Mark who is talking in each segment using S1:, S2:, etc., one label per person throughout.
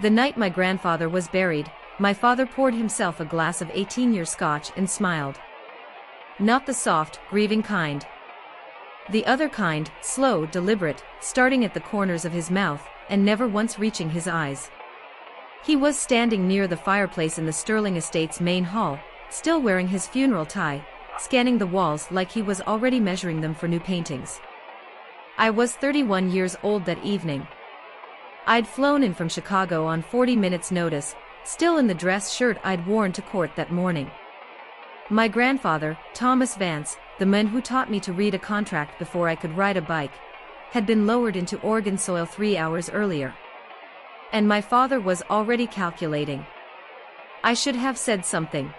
S1: The night my grandfather was buried, my father poured himself a glass of 18-year scotch and smiled. Not the soft, grieving kind. The other kind, slow, deliberate, starting at the corners of his mouth, and never once reaching his eyes. He was standing near the fireplace in the Sterling Estate's main hall, still wearing his funeral tie, scanning the walls like he was already measuring them for new paintings. I was 31 years old that evening. I'd flown in from Chicago on 40 minutes' notice, still in the dress shirt I'd worn to court that morning. My grandfather, Thomas Vance, the man who taught me to read a contract before I could ride a bike, had been lowered into Oregon soil 3 hours earlier. And my father was already calculating. I should have said something.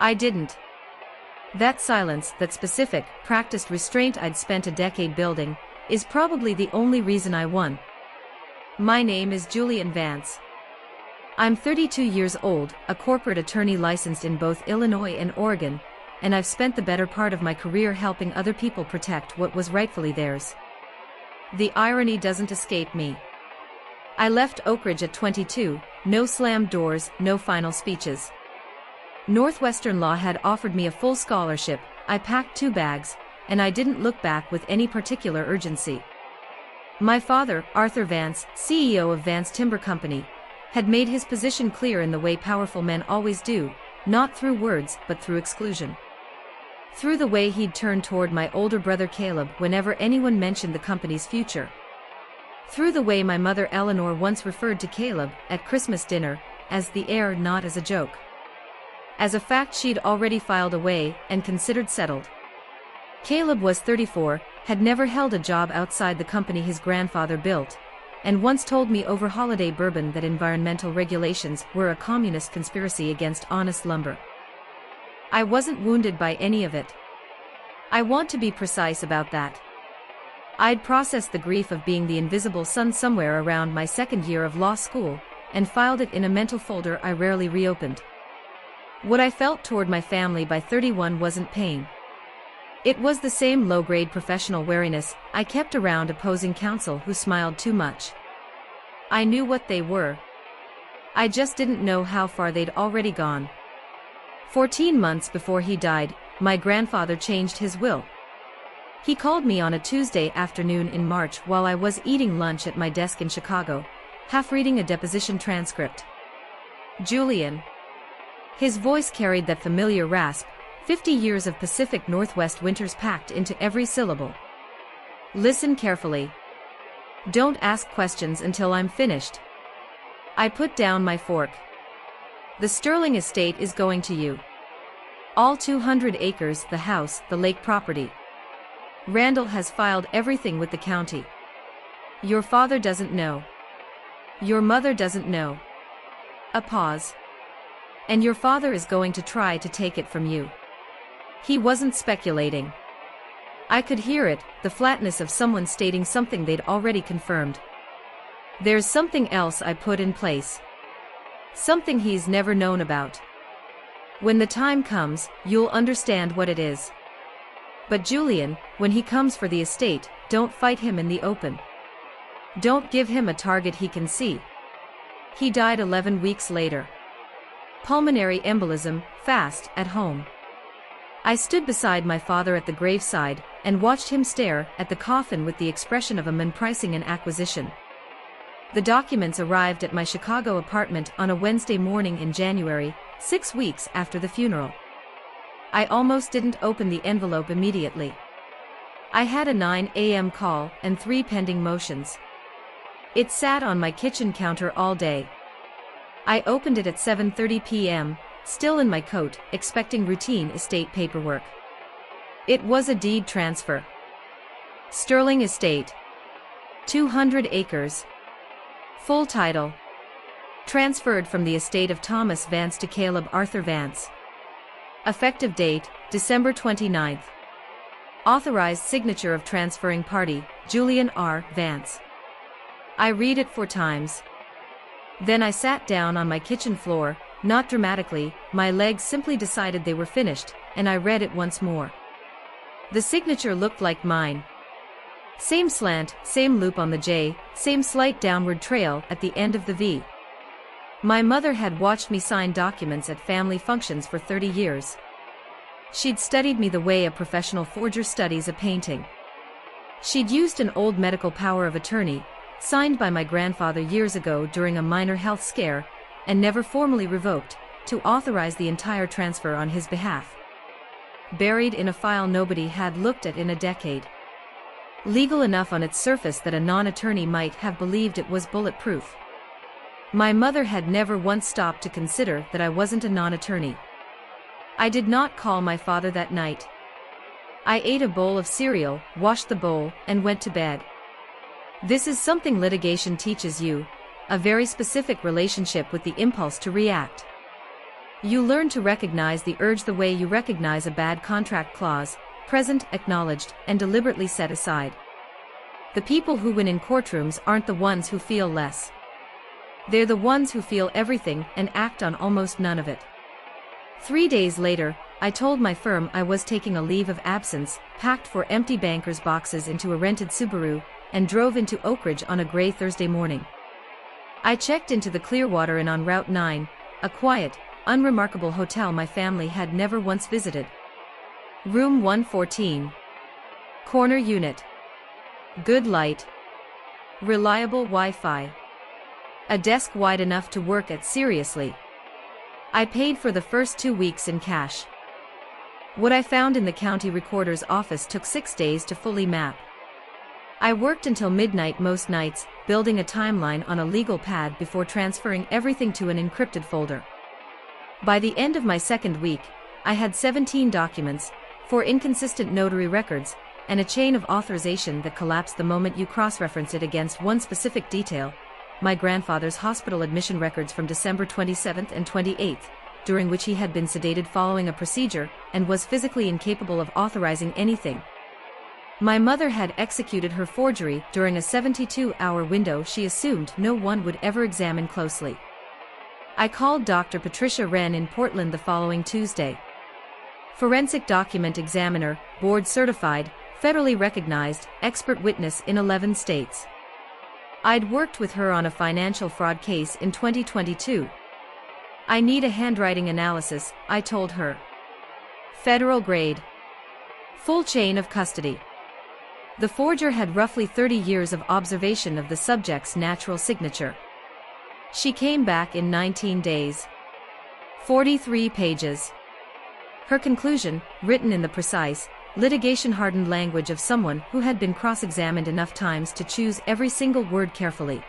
S1: I didn't. That silence, that specific, practiced restraint I'd spent a decade building, is probably the only reason I won. My name is Julian Vance. I'm 32 years old, a corporate attorney licensed in both Illinois and Oregon, and I've spent the better part of my career helping other people protect what was rightfully theirs. The irony doesn't escape me. I left Oak Ridge at 22, no slammed doors, no final speeches. Northwestern Law had offered me a full scholarship, I packed 2 bags, and I didn't look back with any particular urgency. My father, Arthur Vance, CEO of Vance Timber Company, had made his position clear in the way powerful men always do, not through words but through exclusion. Through the way he'd turn toward my older brother Caleb whenever anyone mentioned the company's future. Through the way my mother Eleanor once referred to Caleb, at Christmas dinner, as the heir, not as a joke. As a fact she'd already filed away and considered settled. Caleb was 34, had never held a job outside the company his grandfather built, and once told me over holiday bourbon that environmental regulations were a communist conspiracy against honest lumber. I wasn't wounded by any of it. I want to be precise about that. I'd processed the grief of being the invisible son somewhere around my second year of law school, and filed it in a mental folder I rarely reopened. What I felt toward my family by 31 wasn't pain. It was the same low-grade professional wariness I kept around opposing counsel who smiled too much. I knew what they were. I just didn't know how far they'd already gone. 14 months before he died, my grandfather changed his will. He called me on a Tuesday afternoon in March while I was eating lunch at my desk in Chicago, half reading a deposition transcript. Julian. His voice carried that familiar rasp, 50 years of Pacific Northwest winters packed into every syllable. Listen carefully. Don't ask questions until I'm finished. I put down my fork. The Sterling Estate is going to you. All 200 acres, the house, the lake property. Randall has filed everything with the county. Your father doesn't know. Your mother doesn't know. A pause. And your father is going to try to take it from you. He wasn't speculating. I could hear it, the flatness of someone stating something they'd already confirmed. There's something else I put in place. Something he's never known about. When the time comes, you'll understand what it is. But Julian, when he comes for the estate, don't fight him in the open. Don't give him a target he can see. He died 11 weeks later. Pulmonary embolism, fast, at home. I stood beside my father at the graveside, and watched him stare at the coffin with the expression of a man pricing an acquisition. The documents arrived at my Chicago apartment on a Wednesday morning in January, 6 weeks after the funeral. I almost didn't open the envelope immediately. I had a 9 a.m. call and 3 pending motions. It sat on my kitchen counter all day. I opened it at 7:30 p.m., still in my coat, expecting routine estate paperwork. It was a deed transfer. Sterling Estate. 200 acres. Full title. Transferred from the estate of Thomas Vance to Caleb Arthur Vance. Effective date, December 29th. Authorized signature of transferring party, Julian R. Vance. I read it 4 times. Then I sat down on my kitchen floor, not dramatically, my legs simply decided they were finished, and I read it once more. The signature looked like mine. Same slant, same loop on the J, same slight downward trail at the end of the V. My mother had watched me sign documents at family functions for 30 years. She'd studied me the way a professional forger studies a painting. She'd used an old medical power of attorney, signed by my grandfather years ago during a minor health scare, and never formally revoked, to authorize the entire transfer on his behalf. Buried in a file nobody had looked at in a decade. Legal enough on its surface that a non-attorney might have believed it was bulletproof. My mother had never once stopped to consider that I wasn't a non-attorney. I did not call my father that night. I ate a bowl of cereal, washed the bowl, and went to bed. This is something litigation teaches you, a very specific relationship with the impulse to react. You learn to recognize the urge the way you recognize a bad contract clause, present, acknowledged, and deliberately set aside. The people who win in courtrooms aren't the ones who feel less. They're the ones who feel everything and act on almost none of it. 3 days later, I told my firm I was taking a leave of absence, packed 4 empty banker's boxes into a rented Subaru, and drove into Oak Ridge on a gray Thursday morning. I checked into the Clearwater Inn on Route 9, a quiet, unremarkable hotel my family had never once visited. Room 114. Corner unit. Good light. Reliable Wi-Fi. A desk wide enough to work at seriously. I paid for the first 2 weeks in cash. What I found in the county recorder's office took 6 days to fully map. I worked until midnight most nights, building a timeline on a legal pad before transferring everything to an encrypted folder. By the end of my second week, I had 17 documents, 4 inconsistent notary records, and a chain of authorization that collapsed the moment you cross-reference it against one specific detail, my grandfather's hospital admission records from December 27th and 28th, during which he had been sedated following a procedure and was physically incapable of authorizing anything. My mother had executed her forgery during a 72-hour window she assumed no one would ever examine closely. I called Dr. Patricia Wren in Portland the following Tuesday. Forensic document examiner, board certified, federally recognized, expert witness in 11 states. I'd worked with her on a financial fraud case in 2022. I need a handwriting analysis, I told her. Federal grade. Full chain of custody. The forger had roughly 30 years of observation of the subject's natural signature. She came back in 19 days. 43 pages. Her conclusion, written in the precise, litigation-hardened language of someone who had been cross-examined enough times to choose every single word carefully.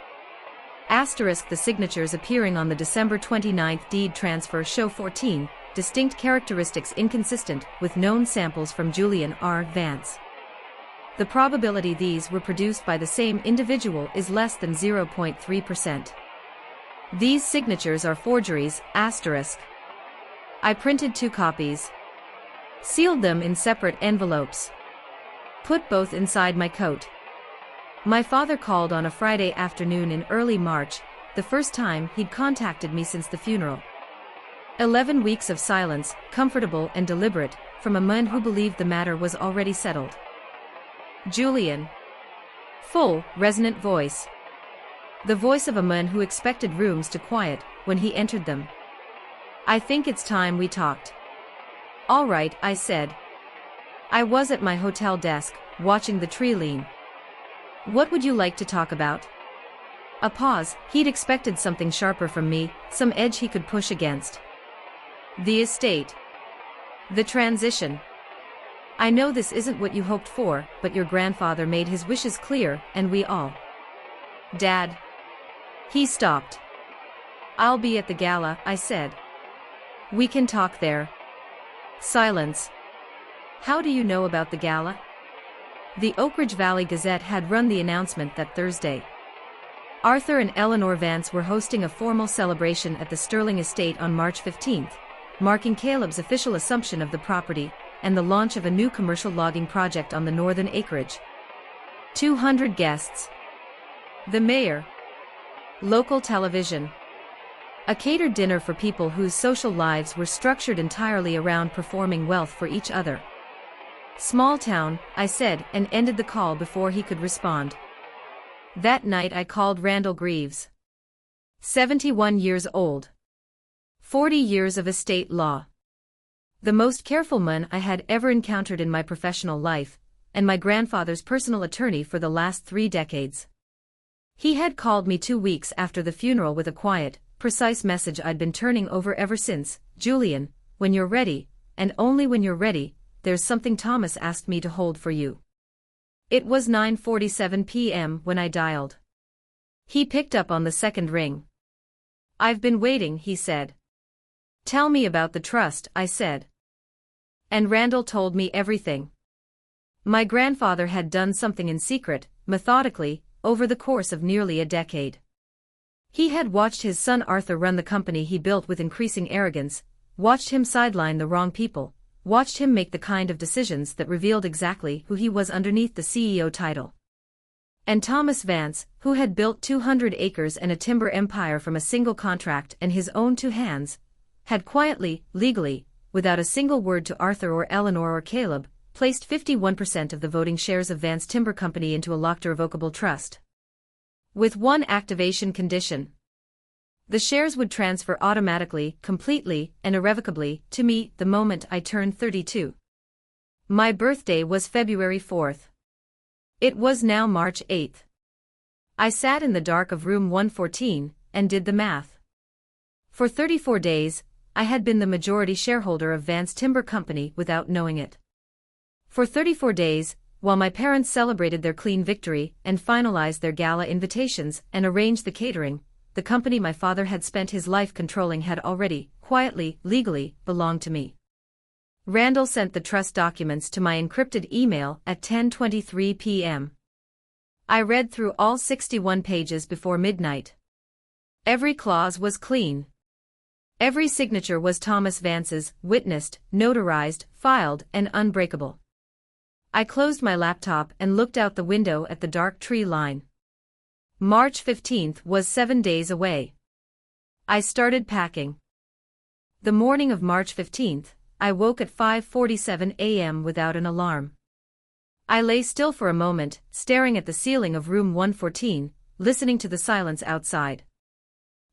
S1: Asterisk, the signatures appearing on the December 29th deed transfer show 14 distinct characteristics inconsistent with known samples from Julian R. Vance. The probability these were produced by the same individual is less than 0.3%. These signatures are forgeries, asterisk. I printed 2 copies. Sealed them in separate envelopes. Put both inside my coat. My father called on a Friday afternoon in early March, the first time he'd contacted me since the funeral. 11 weeks of silence, comfortable and deliberate, from a man who believed the matter was already settled. Julian. Full, resonant voice. The voice of a man who expected rooms to quiet when he entered them. I think it's time we talked. All right, I said. I was at my hotel desk, watching the tree lean. What would you like to talk about? A pause. He'd expected something sharper from me, some edge he could push against. The estate. The transition. I know this isn't what you hoped for, but your grandfather made his wishes clear, and we all. Dad. He stopped. I'll be at the gala, I said. We can talk there. Silence. How do you know about the gala? The Oak Ridge Valley Gazette had run the announcement that Thursday. Arthur and Eleanor Vance were hosting a formal celebration at the Sterling Estate on March 15th, marking Caleb's official assumption of the property and the launch of a new commercial logging project on the northern acreage. 200 guests. The mayor. Local television. A catered dinner for people whose social lives were structured entirely around performing wealth for each other. Small town, I said, and ended the call before he could respond. That night I called Randall Greaves. 71 years old. 40 years of estate law. The most careful man I had ever encountered in my professional life, and my grandfather's personal attorney for the last 3 decades. He had called me 2 weeks after the funeral with a quiet, precise message I'd been turning over ever since. "Julian, when you're ready, and only when you're ready, there's something Thomas asked me to hold for you." It was 9:47 p.m. when I dialed. He picked up on the second ring. "I've been waiting," he said. "Tell me about the trust," I said. And Randall told me everything. My grandfather had done something in secret, methodically, over the course of nearly a decade. He had watched his son Arthur run the company he built with increasing arrogance, watched him sideline the wrong people, watched him make the kind of decisions that revealed exactly who he was underneath the CEO title. And Thomas Vance, who had built 200 acres and a timber empire from a single contract and his own 2 hands, had quietly, legally, without a single word to Arthur or Eleanor or Caleb, placed 51% of the voting shares of Vance Timber Company into a locked irrevocable trust. With one activation condition. The shares would transfer automatically, completely, and irrevocably to me the moment I turned 32. My birthday was February 4th. It was now March 8th. I sat in the dark of room 114 and did the math. For 34 days, I had been the majority shareholder of Vance Timber Company without knowing it. For 34 days, while my parents celebrated their clean victory and finalized their gala invitations and arranged the catering, the company my father had spent his life controlling had already, quietly, legally, belonged to me. Randall sent the trust documents to my encrypted email at 10:23 p.m. I read through all 61 pages before midnight. Every clause was clean. Every signature was Thomas Vance's, witnessed, notarized, filed, and unbreakable. I closed my laptop and looked out the window at the dark tree line. March 15th was 7 days away. I started packing. The morning of March 15th, I woke at 5:47 a.m. without an alarm. I lay still for a moment, staring at the ceiling of room 114, listening to the silence outside.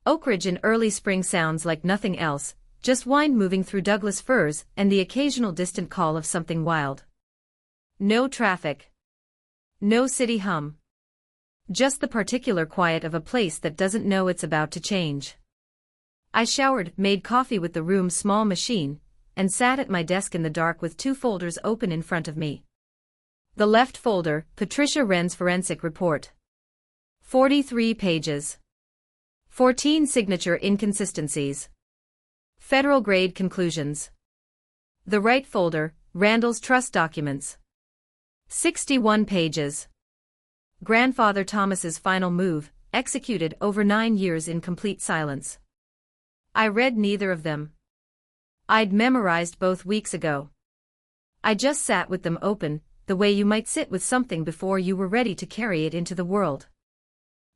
S1: Oak Ridge in early spring sounds like nothing else, just wind moving through Douglas firs and the occasional distant call of something wild. No traffic. No city hum. Just the particular quiet of a place that doesn't know it's about to change. I showered, made coffee with the room's small machine, and sat at my desk in the dark with 2 folders open in front of me. The left folder, Patricia Wren's forensic report. 43 pages. 14 signature inconsistencies. Federal grade conclusions. The right folder, Randall's trust documents. 61 pages. Grandfather Thomas's final move, executed over 9 years in complete silence. I read neither of them. I'd memorized both weeks ago. I just sat with them open, the way you might sit with something before you were ready to carry it into the world.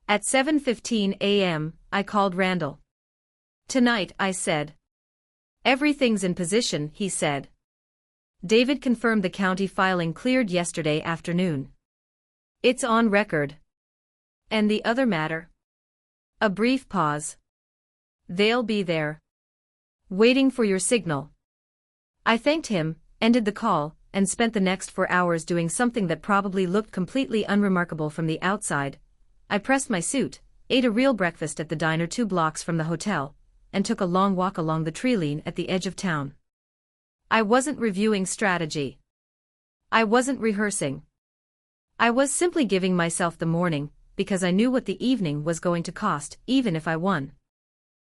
S1: At 7:15 a.m., I called Randall. "Tonight," I said. "Everything's in position," he said. "David confirmed the county filing cleared yesterday afternoon. It's on record." "And the other matter?" A brief pause. "They'll be there. Waiting for your signal." I thanked him, ended the call, and spent the next 4 hours doing something that probably looked completely unremarkable from the outside. I pressed my suit, ate a real breakfast at the diner 2 blocks from the hotel, and took a long walk along the tree lane at the edge of town. I wasn't reviewing strategy. I wasn't rehearsing. I was simply giving myself the morning, because I knew what the evening was going to cost, even if I won.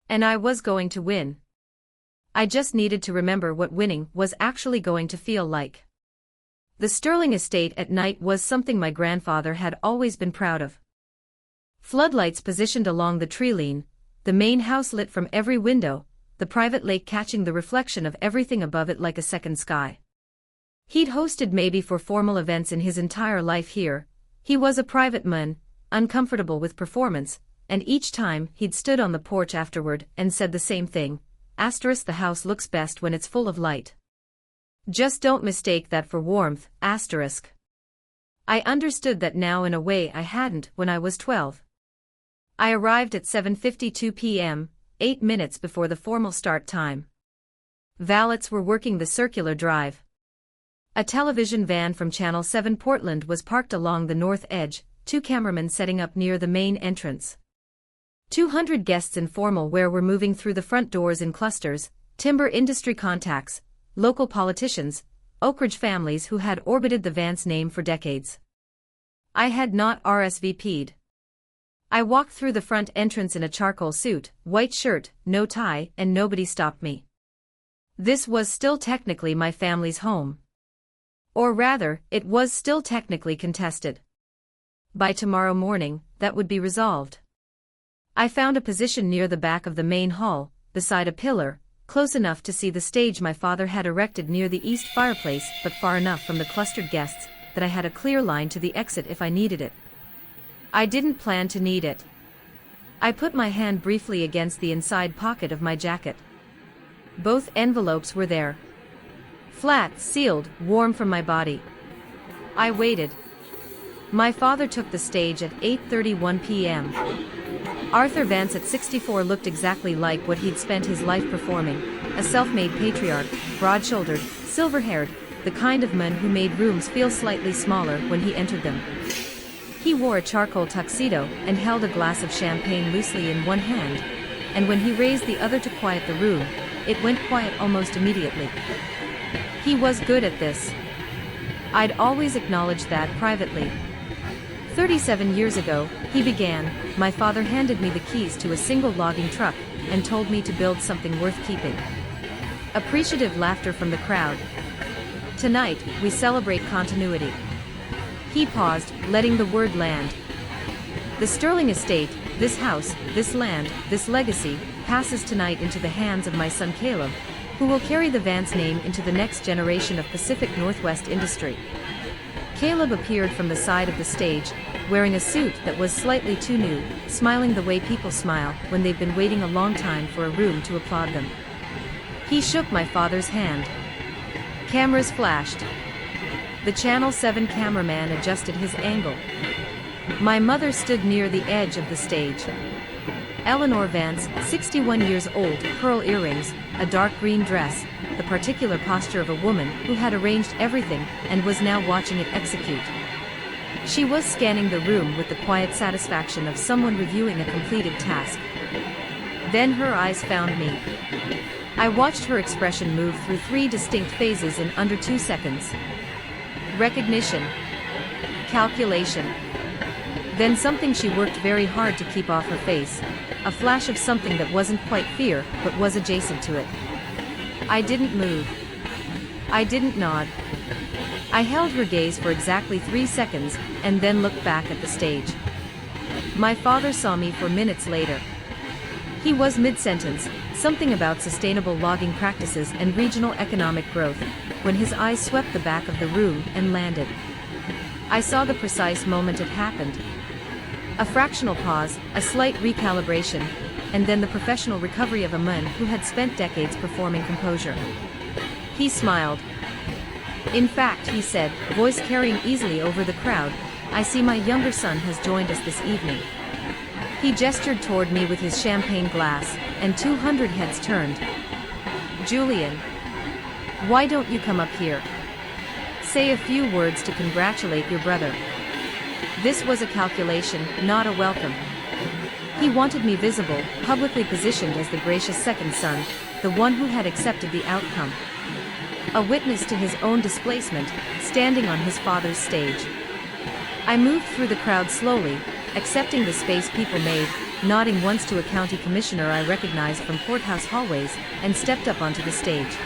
S1: And I was going to win. I just needed to remember what winning was actually going to feel like. The Sterling estate at night was something my grandfather had always been proud of. Floodlights positioned along the tree lane, the main house lit from every window, the private lake catching the reflection of everything above it like a second sky. He'd hosted maybe 4 formal events in his entire life here. He was a private man, uncomfortable with performance, and each time he'd stood on the porch afterward and said the same thing. The house looks best when it's full of light. Just don't mistake that for warmth. I understood that now in a way I hadn't when I was 12. I arrived at 7:52 p.m., 8 minutes before the formal start time. Valets were working the circular drive. A television van from Channel 7 Portland was parked along the north edge, 2 cameramen setting up near the main entrance. 200 guests in formal wear were moving through the front doors in clusters, timber industry contacts, local politicians, Oak Ridge families who had orbited the Vance name for decades. I had not RSVP'd. I walked through the front entrance in a charcoal suit, white shirt, no tie, and nobody stopped me. This was still technically my family's home. Or rather, it was still technically contested. By tomorrow morning, that would be resolved. I found a position near the back of the main hall, beside a pillar, close enough to see the stage my father had erected near the east fireplace but far enough from the clustered guests that I had a clear line to the exit if I needed it. I didn't plan to need it. I put my hand briefly against the inside pocket of my jacket. Both envelopes were there. Flat, sealed, warm from my body. I waited. My father took the stage at 8:31 p.m. Arthur Vance at 64 looked exactly like what he'd spent his life performing, a self-made patriarch, broad-shouldered, silver-haired, the kind of man who made rooms feel slightly smaller when he entered them. He wore a charcoal tuxedo and held a glass of champagne loosely in one hand, and when he raised the other to quiet the room, it went quiet almost immediately. He was good at this. I'd always acknowledged that privately. 37 years ago, he began, my father handed me the keys to a single logging truck and told me to build something worth keeping. Appreciative laughter from the crowd. Tonight, we celebrate continuity. He paused, letting the word land. The Sterling estate, this house, this land, this legacy, passes tonight into the hands of my son Caleb, who will carry the Vance name into the next generation of Pacific Northwest industry. Caleb appeared from the side of the stage, wearing a suit that was slightly too new, smiling the way people smile when they've been waiting a long time for a room to applaud them. He shook my father's hand. Cameras flashed. The Channel 7 cameraman adjusted his angle. My mother stood near the edge of the stage. Eleanor Vance, 61 years old, pearl earrings, a dark green dress, the particular posture of a woman who had arranged everything and was now watching it execute. She was scanning the room with the quiet satisfaction of someone reviewing a completed task. Then her eyes found me. I watched her expression move through 3 distinct phases in under 2 seconds. Recognition. Calculation. Then something she worked very hard to keep off her face, a flash of something that wasn't quite fear but was adjacent to it. I didn't move. I didn't nod. I held her gaze for exactly 3 seconds and then looked back at the stage. My father saw me for minutes later. He was mid-sentence, something about sustainable logging practices and regional economic growth, when his eyes swept the back of the room and landed. I saw the precise moment it happened. A fractional pause, a slight recalibration, and then the professional recovery of a man who had spent decades performing composure. He smiled. In fact, he said, voice carrying easily over the crowd, I see my younger son has joined us this evening. He gestured toward me with his champagne glass, and 200 heads turned. Julian, why don't you come up here? Say a few words to congratulate your brother. This was a calculation, not a welcome. He wanted me visible, publicly positioned as the gracious second son, the one who had accepted the outcome. A witness to his own displacement, standing on his father's stage. I moved through the crowd slowly, accepting the space people made, nodding once to a county commissioner I recognized from courthouse hallways, and stepped up onto the stage.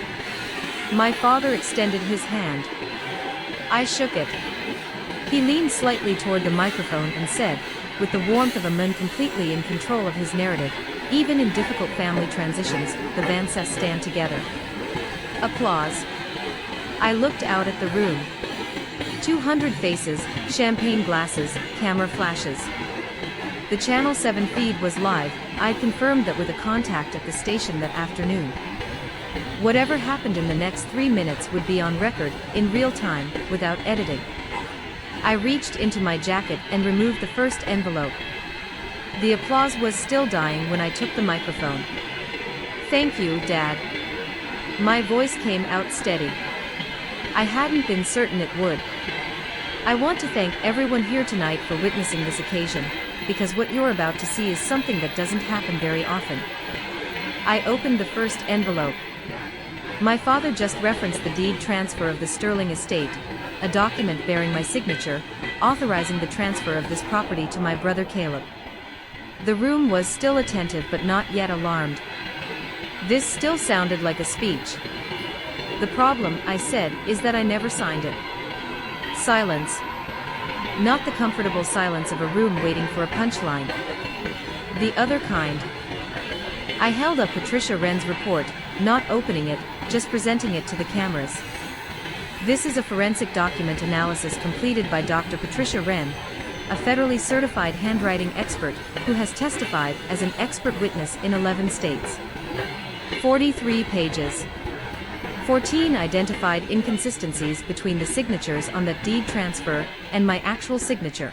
S1: My father extended his hand. I shook it. He leaned slightly toward the microphone and said, with the warmth of a man completely in control of his narrative, even in difficult family transitions, the Vances stand together. Applause. I looked out at the room. 200 faces, champagne glasses, camera flashes. The Channel 7 feed was live. I'd confirmed that with a contact at the station that afternoon. Whatever happened in the next 3 minutes would be on record, in real time, without editing. I reached into my jacket and removed the first envelope. The applause was still dying when I took the microphone. "Thank you, Dad." My voice came out steady. I hadn't been certain it would. "I want to thank everyone here tonight for witnessing this occasion, because what you're about to see is something that doesn't happen very often." I opened the first envelope. My father just referenced the deed transfer of the Sterling estate, a document bearing my signature, authorizing the transfer of this property to my brother Caleb. The room was still attentive but not yet alarmed. This still sounded like a speech. "The problem," I said, "is that I never signed it." Silence. Not the comfortable silence of a room waiting for a punchline. The other kind. I held up Patricia Wren's report, not opening it, just presenting it to the cameras. "This is a forensic document analysis completed by Dr. Patricia Wren, a federally certified handwriting expert who has testified as an expert witness in 11 states. 43 pages. 14 identified inconsistencies between the signatures on that deed transfer and my actual signature."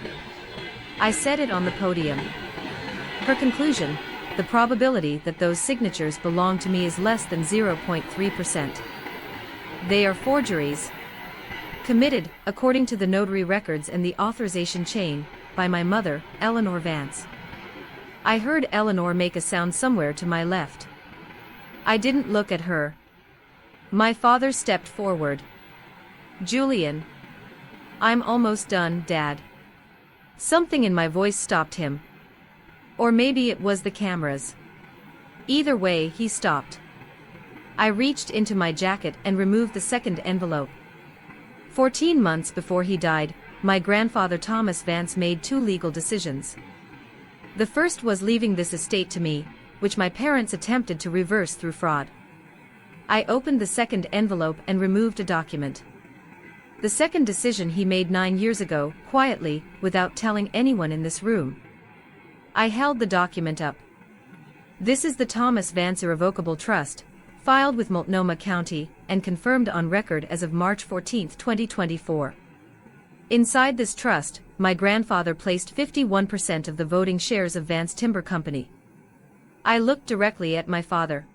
S1: I said it on the podium. Her conclusion: "The probability that those signatures belong to me is less than 0.3%. They are forgeries. Committed, according to the notary records and the authorization chain, by my mother, Eleanor Vance." I heard Eleanor make a sound somewhere to my left. I didn't look at her. My father stepped forward. "Julian. I'm almost done, Dad." Something in my voice stopped him. Or maybe it was the cameras. Either way, he stopped. I reached into my jacket and removed the second envelope. 14 months before he died, my grandfather Thomas Vance made 2 legal decisions. The first was leaving this estate to me, which my parents attempted to reverse through fraud. I opened the second envelope and removed a document. The second decision he made 9 years ago, quietly, without telling anyone in this room. I held the document up. This is the Thomas Vance Irrevocable Trust, filed with Multnomah County, and confirmed on record as of March 14, 2024. Inside this trust, my grandfather placed 51% of the voting shares of Vance Timber Company. I looked directly at my father.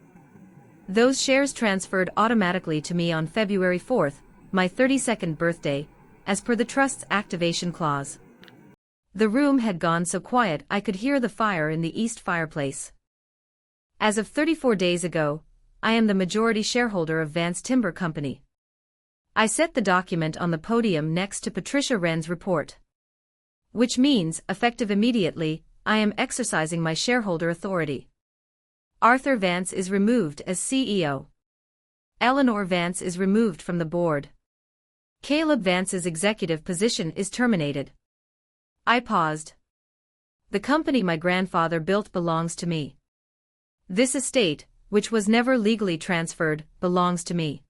S1: Those shares transferred automatically to me on February 4, my 32nd birthday, as per the trust's activation clause. The room had gone so quiet I could hear the fire in the east fireplace. As of 34 days ago, I am the majority shareholder of Vance Timber Company. I set the document on the podium next to Patricia Wren's report. Which means, effective immediately, I am exercising my shareholder authority. Arthur Vance is removed as CEO. Eleanor Vance is removed from the board. Caleb Vance's executive position is terminated. I paused. The company my grandfather built belongs to me. This estate, which was never legally transferred, belongs to me.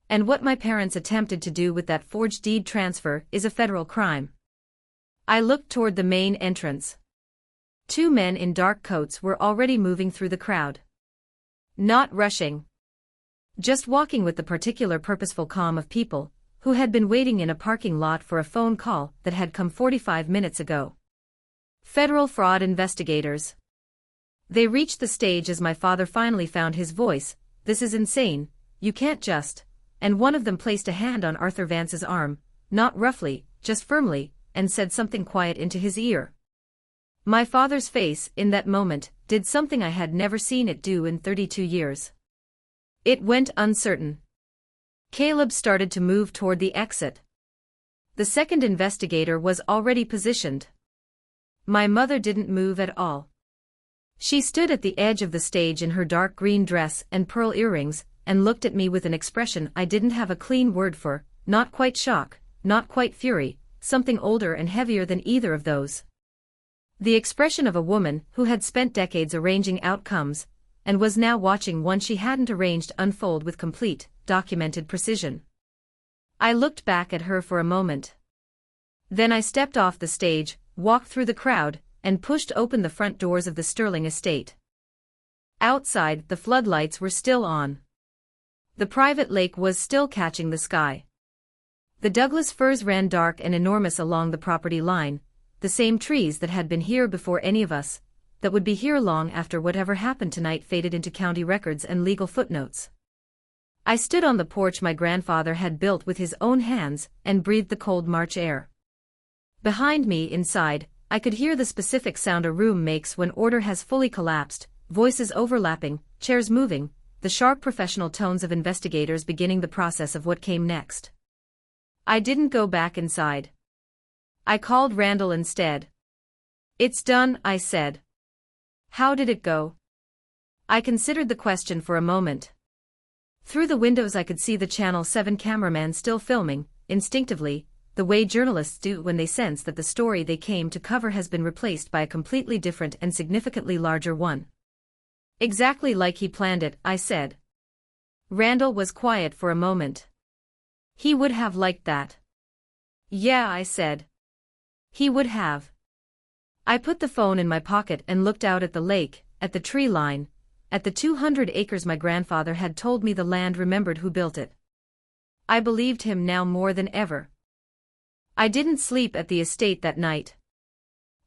S1: And what my parents attempted to do with that forged deed transfer is a federal crime. I looked toward the main entrance. 2 men in dark coats were already moving through the crowd. Not rushing. Just walking with the particular purposeful calm of people who had been waiting in a parking lot for a phone call that had come 45 minutes ago. Federal fraud investigators. They reached the stage as my father finally found his voice. "This is insane, you can't just," and one of them placed a hand on Arthur Vance's arm, not roughly, just firmly, and said something quiet into his ear. My father's face, in that moment, did something I had never seen it do in 32 years. It went uncertain. Caleb started to move toward the exit. The second investigator was already positioned. My mother didn't move at all. She stood at the edge of the stage in her dark green dress and pearl earrings, and looked at me with an expression I didn't have a clean word for, not quite shock, not quite fury, something older and heavier than either of those. The expression of a woman who had spent decades arranging outcomes, and was now watching one she hadn't arranged unfold with complete, documented precision. I looked back at her for a moment. Then I stepped off the stage, walked through the crowd, and pushed open the front doors of the Sterling estate. Outside, the floodlights were still on. The private lake was still catching the sky. The Douglas firs ran dark and enormous along the property line, the same trees that had been here before any of us, that would be here long after whatever happened tonight faded into county records and legal footnotes. I stood on the porch my grandfather had built with his own hands and breathed the cold March air. Behind me, inside, I could hear the specific sound a room makes when order has fully collapsed, voices overlapping, chairs moving, the sharp professional tones of investigators beginning the process of what came next. I didn't go back inside. I called Randall instead. "It's done," I said. "How did it go?" I considered the question for a moment. Through the windows I could see the Channel 7 cameraman still filming, instinctively, the way journalists do when they sense that the story they came to cover has been replaced by a completely different and significantly larger one. "Exactly like he planned it," I said. Randall was quiet for a moment. "He would have liked that." "Yeah," I said. "He would have." I put the phone in my pocket and looked out at the lake, at the tree line, at the 200 acres my grandfather had told me the land remembered who built it. I believed him now more than ever. I didn't sleep at the estate that night.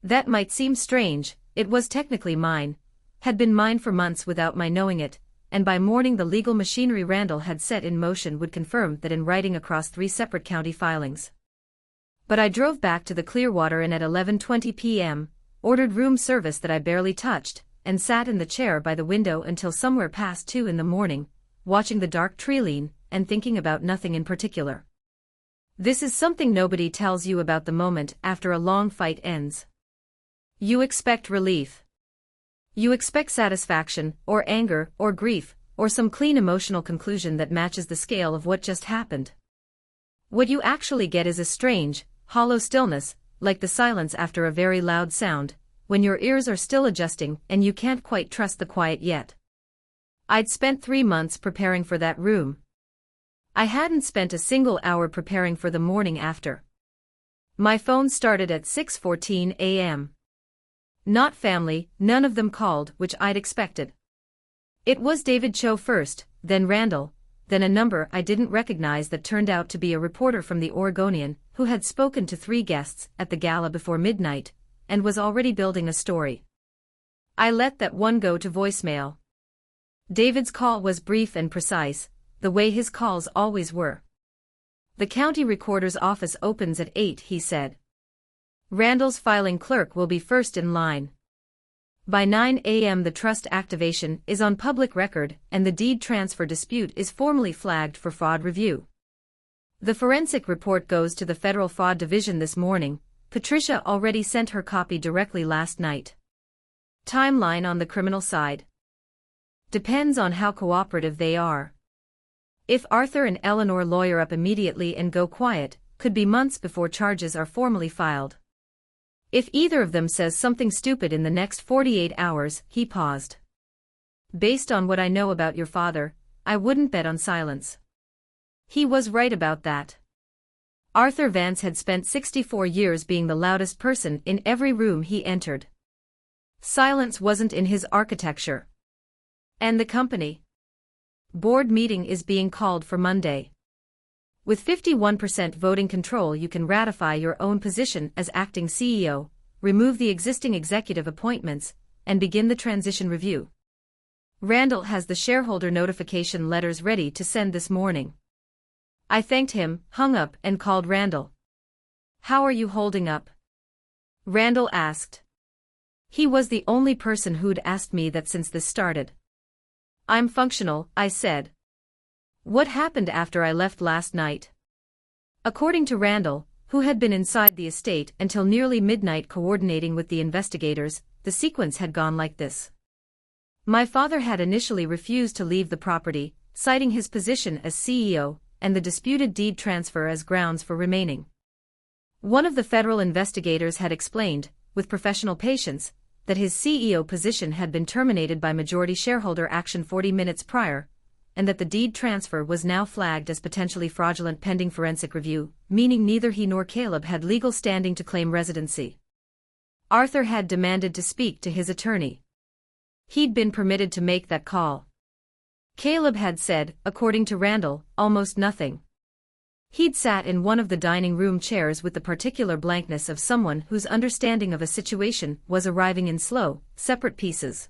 S1: That might seem strange, it was technically mine, had been mine for months without my knowing it, and by morning the legal machinery Randall had set in motion would confirm that in writing across 3 separate county filings. But I drove back to the Clearwater and at 11:20 p.m., ordered room service that I barely touched, and sat in the chair by the window until somewhere past 2 in the morning, watching the dark tree lean, and thinking about nothing in particular. This is something nobody tells you about the moment after a long fight ends. You expect relief. You expect satisfaction, or anger, or grief, or some clean emotional conclusion that matches the scale of what just happened. What you actually get is a strange, hollow stillness, like the silence after a very loud sound, when your ears are still adjusting and you can't quite trust the quiet yet. I'd spent 3 months preparing for that room. I hadn't spent a single hour preparing for the morning after. My phone started at 6:14 a.m. Not family, none of them called, which I'd expected. It was David Cho first, then Randall, then a number I didn't recognize that turned out to be a reporter from the Oregonian, who had spoken to 3 guests at the gala before midnight, and was already building a story. I let that one go to voicemail. David's call was brief and precise, the way his calls always were. "The county recorder's office opens at 8, he said. Randall's filing clerk will be first in line. By 9 a.m. the trust activation is on public record and the deed transfer dispute is formally flagged for fraud review. The forensic report goes to the Federal Fraud Division this morning. Patricia already sent her copy directly last night. Timeline on the criminal side. Depends on how cooperative they are. If Arthur and Eleanor lawyer up immediately and go quiet, could be months before charges are formally filed. If either of them says something stupid in the next 48 hours, he paused. Based on what I know about your father, I wouldn't bet on silence. He was right about that. Arthur Vance had spent 64 years being the loudest person in every room he entered. Silence wasn't in his architecture. And the company board meeting is being called for Monday. With 51% voting control, you can ratify your own position as acting CEO, remove the existing executive appointments, and begin the transition review. Randall has the shareholder notification letters ready to send this morning. I thanked him, hung up, and called Randall. "How are you holding up?" Randall asked. He was the only person who'd asked me that since this started. "I'm functional," I said. "What happened after I left last night?" According to Randall, who had been inside the estate until nearly midnight coordinating with the investigators, the sequence had gone like this. My father had initially refused to leave the property, citing his position as CEO, and the disputed deed transfer as grounds for remaining. One of the federal investigators had explained, with professional patience, that his CEO position had been terminated by majority shareholder action 40 minutes prior, and that the deed transfer was now flagged as potentially fraudulent pending forensic review, meaning neither he nor Caleb had legal standing to claim residency. Arthur had demanded to speak to his attorney. He'd been permitted to make that call. Caleb had said, according to Randall, almost nothing. He'd sat in one of the dining room chairs with the particular blankness of someone whose understanding of a situation was arriving in slow, separate pieces.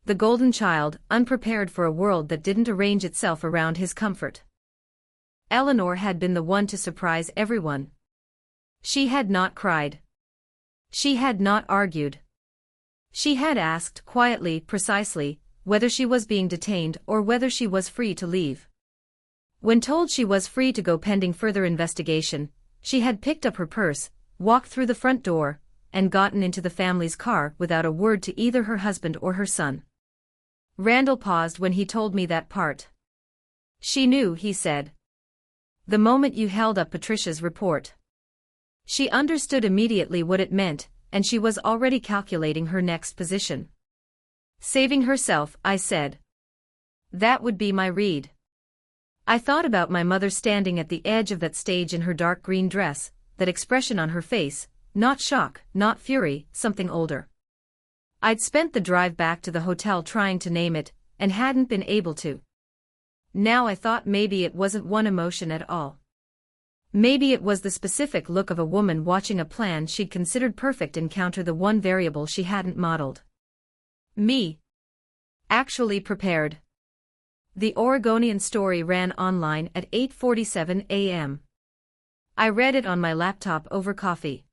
S1: The golden child, unprepared for a world that didn't arrange itself around his comfort. Eleanor had been the one to surprise everyone. She had not cried. She had not argued. She had asked quietly, precisely, whether she was being detained or whether she was free to leave. When told she was free to go pending further investigation, she had picked up her purse, walked through the front door, and gotten into the family's car without a word to either her husband or her son. Randall paused when he told me that part. She knew, he said. The moment you held up Patricia's report. She understood immediately what it meant, and she was already calculating her next position. Saving herself, I said. That would be my read. I thought about my mother standing at the edge of that stage in her dark green dress, that expression on her face, not shock, not fury, something older. I'd spent the drive back to the hotel trying to name it, and hadn't been able to. Now I thought maybe it wasn't one emotion at all. Maybe it was the specific look of a woman watching a plan she'd considered perfect encounter the one variable she hadn't modeled. Me. Actually prepared. The Oregonian story ran online at 8:47 a.m. I read it on my laptop over coffee.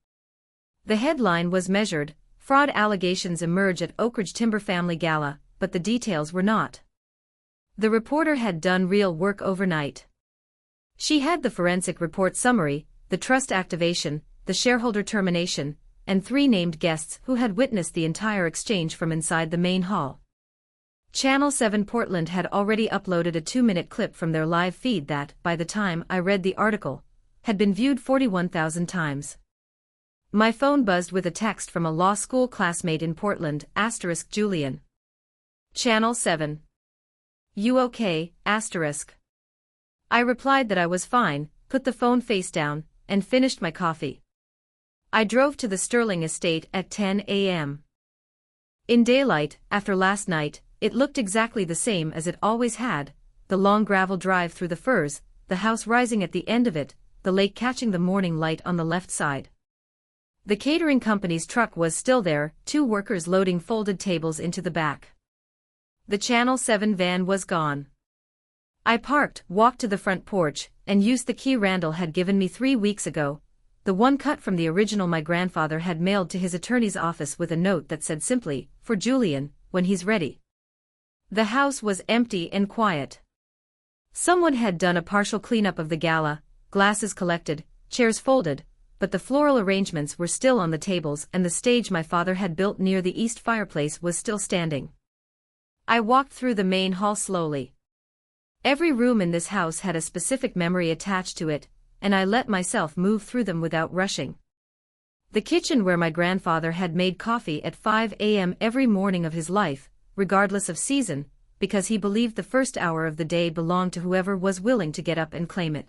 S1: The headline was measured, fraud allegations emerge at Oak Ridge Timber Family Gala, but the details were not. The reporter had done real work overnight. She had the forensic report summary, the trust activation, the shareholder termination, and 3 named guests who had witnessed the entire exchange from inside the main hall. Channel 7 Portland had already uploaded a 2-minute clip from their live feed that, by the time I read the article, had been viewed 41,000 times. My phone buzzed with a text from a law school classmate in Portland, Julian. Channel 7. You okay, ? I replied that I was fine, put the phone face down, and finished my coffee. I drove to the Sterling estate at 10 a.m. In daylight, after last night, it looked exactly the same as it always had, the long gravel drive through the firs, the house rising at the end of it, the lake catching the morning light on the left side. The catering company's truck was still there, 2 workers loading folded tables into the back. The Channel 7 van was gone. I parked, walked to the front porch, and used the key Randall had given me 3 weeks ago, the one cut from the original my grandfather had mailed to his attorney's office with a note that said simply, "For Julian, when he's ready." The house was empty and quiet. Someone had done a partial cleanup of the gala, glasses collected, chairs folded, but the floral arrangements were still on the tables and the stage my father had built near the east fireplace was still standing. I walked through the main hall slowly. Every room in this house had a specific memory attached to it, and I let myself move through them without rushing. The kitchen where my grandfather had made coffee at 5 a.m. every morning of his life, regardless of season, because he believed the first hour of the day belonged to whoever was willing to get up and claim it.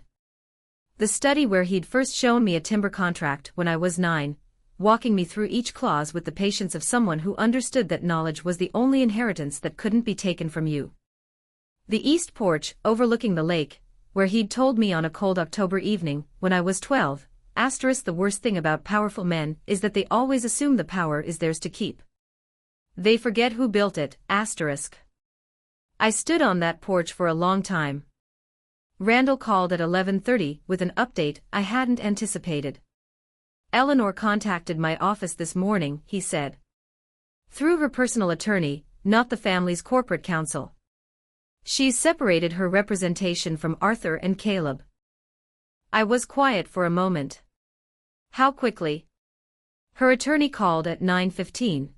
S1: The study where he'd first shown me a timber contract when I was 9, walking me through each clause with the patience of someone who understood that knowledge was the only inheritance that couldn't be taken from you. The east porch, overlooking the lake, where he'd told me on a cold October evening, when I was 12, the worst thing about powerful men is that they always assume the power is theirs to keep. They forget who built it, I stood on that porch for a long time. Randall called at 11:30 with an update I hadn't anticipated. Eleanor contacted my office this morning, he said. Through her personal attorney, not the family's corporate counsel. She's separated her representation from Arthur and Caleb. I was quiet for a moment. How quickly? Her attorney called at 9:15.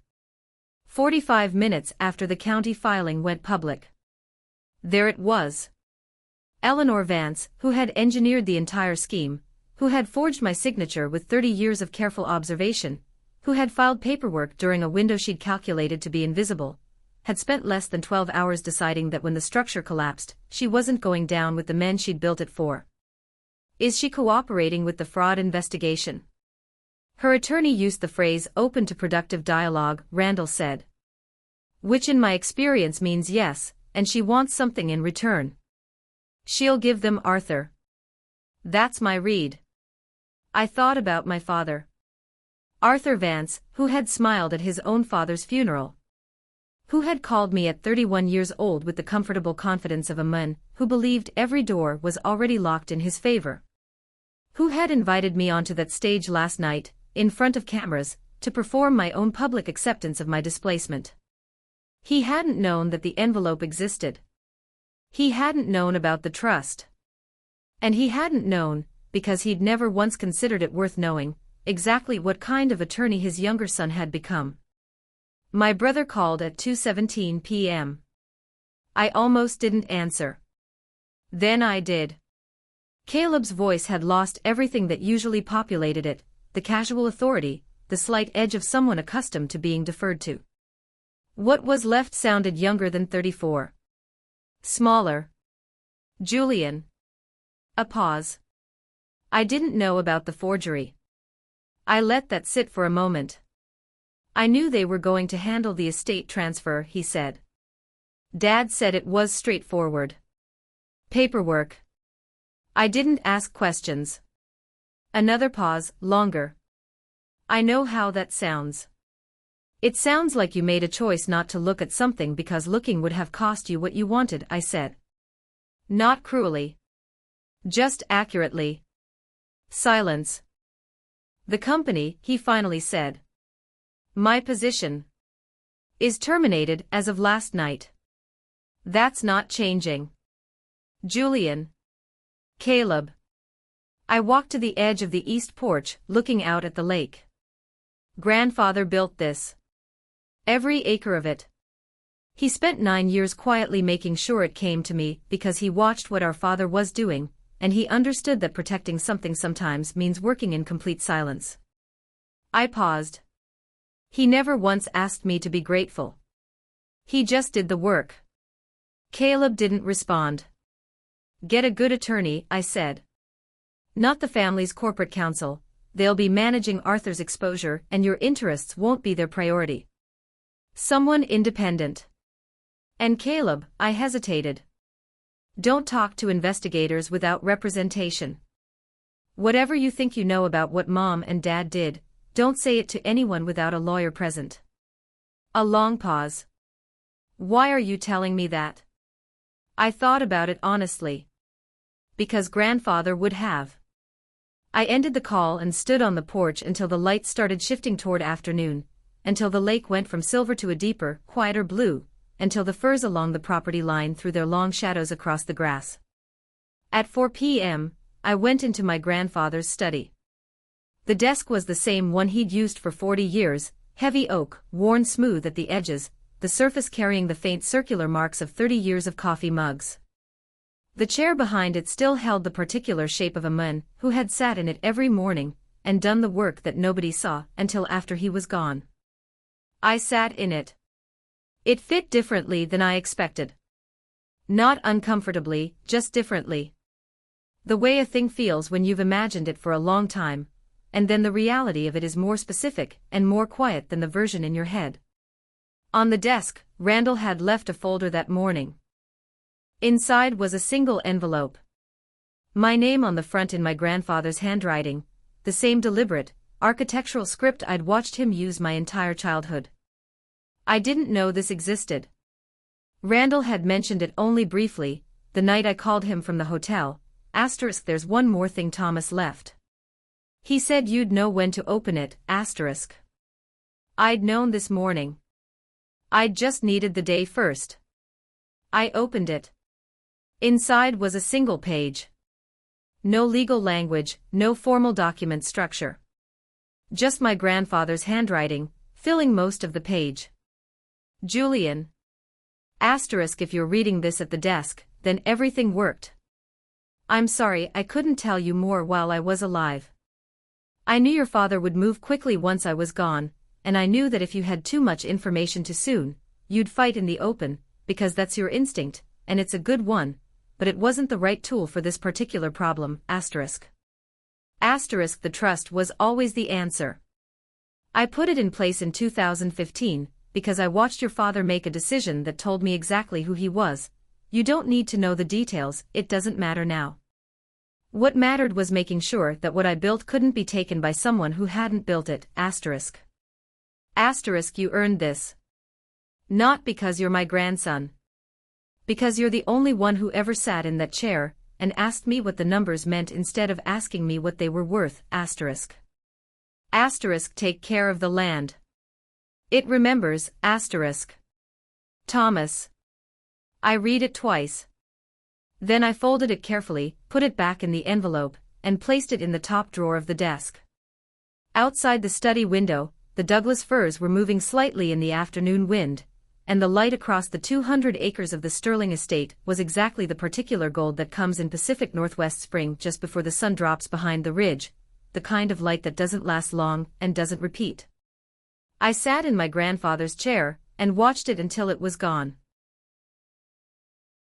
S1: 45 minutes after the county filing went public. There it was. Eleanor Vance, who had engineered the entire scheme, who had forged my signature with 30 years of careful observation, who had filed paperwork during a window she'd calculated to be invisible, had spent less than 12 hours deciding that when the structure collapsed, she wasn't going down with the men she'd built it for. Is she cooperating with the fraud investigation? Her attorney used the phrase open to productive dialogue, Randall said. Which in my experience means yes, and she wants something in return. She'll give them Arthur. That's my read. I thought about my father. Arthur Vance, who had smiled at his own father's funeral. Who had called me at 31 years old with the comfortable confidence of a man who believed every door was already locked in his favor. Who had invited me onto that stage last night, in front of cameras, to perform my own public acceptance of my displacement. He hadn't known that the envelope existed. He hadn't known about the trust. And he hadn't known, because he'd never once considered it worth knowing, exactly what kind of attorney his younger son had become. My brother called at 2:17 p.m. I almost didn't answer. Then I did. Caleb's voice had lost everything that usually populated it, the casual authority, the slight edge of someone accustomed to being deferred to. What was left sounded younger than 34. Smaller. Julian. A pause. I didn't know about the forgery. I let that sit for a moment. I knew they were going to handle the estate transfer, he said. Dad said it was straightforward. Paperwork. I didn't ask questions. Another pause, longer. I know how that sounds. It sounds like you made a choice not to look at something because looking would have cost you what you wanted, I said. Not cruelly. Just accurately. Silence. The company, he finally said. My position is terminated as of last night. That's not changing. Julian. Caleb. I walked to the edge of the east porch, looking out at the lake. Grandfather built this. Every acre of it. He spent 9 years quietly making sure it came to me because he watched what our father was doing, and he understood that protecting something sometimes means working in complete silence. I paused. He never once asked me to be grateful. He just did the work. Caleb didn't respond. Get a good attorney, I said. Not the family's corporate counsel, they'll be managing Arthur's exposure and your interests won't be their priority. Someone independent. And Caleb, I hesitated. Don't talk to investigators without representation. Whatever you think you know about what Mom and Dad did, don't say it to anyone without a lawyer present. A long pause. Why are you telling me that? I thought about it honestly. Because Grandfather would have. I ended the call and stood on the porch until the lights started shifting toward afternoon, until the lake went from silver to a deeper, quieter blue, until the firs along the property line threw their long shadows across the grass. At 4 p.m., I went into my grandfather's study. The desk was the same one he'd used for 40 years, heavy oak, worn smooth at the edges, the surface carrying the faint circular marks of 30 years of coffee mugs. The chair behind it still held the particular shape of a man who had sat in it every morning and done the work that nobody saw until after he was gone. I sat in it. It fit differently than I expected. Not uncomfortably, just differently. The way a thing feels when you've imagined it for a long time, and then the reality of it is more specific and more quiet than the version in your head. On the desk, Randall had left a folder that morning. Inside was a single envelope. My name on the front in my grandfather's handwriting, the same deliberate, architectural script I'd watched him use my entire childhood. I didn't know this existed. Randall had mentioned it only briefly, the night I called him from the hotel, *, there's one more thing Thomas left. He said you'd know when to open it, *. I'd known this morning. I'd just needed the day first. I opened it. Inside was a single page. No legal language, no formal document structure. Just my grandfather's handwriting, filling most of the page. Julian. * if you're reading this at the desk, then everything worked. I'm sorry I couldn't tell you more while I was alive. I knew your father would move quickly once I was gone, and I knew that if you had too much information too soon, you'd fight in the open, because that's your instinct, and it's a good one, but it wasn't the right tool for this particular problem, *. The trust was always the answer. I put it in place in 2015, because I watched your father make a decision that told me exactly who he was. You don't need to know the details, it doesn't matter now. What mattered was making sure that what I built couldn't be taken by someone who hadn't built it. Asterisk. Asterisk, you earned this. Not because you're my grandson. Because you're the only one who ever sat in that chair and asked me what the numbers meant instead of asking me what they were worth. Asterisk. Asterisk, take care of the land. It remembers. Asterisk. Thomas. I read it twice. Then I folded it carefully, put it back in the envelope, and placed it in the top drawer of the desk. Outside the study window, the Douglas firs were moving slightly in the afternoon wind, and the light across the 200 acres of the Sterling estate was exactly the particular gold that comes in Pacific Northwest spring just before the sun drops behind the ridge, the kind of light that doesn't last long and doesn't repeat. I sat in my grandfather's chair and watched it until it was gone.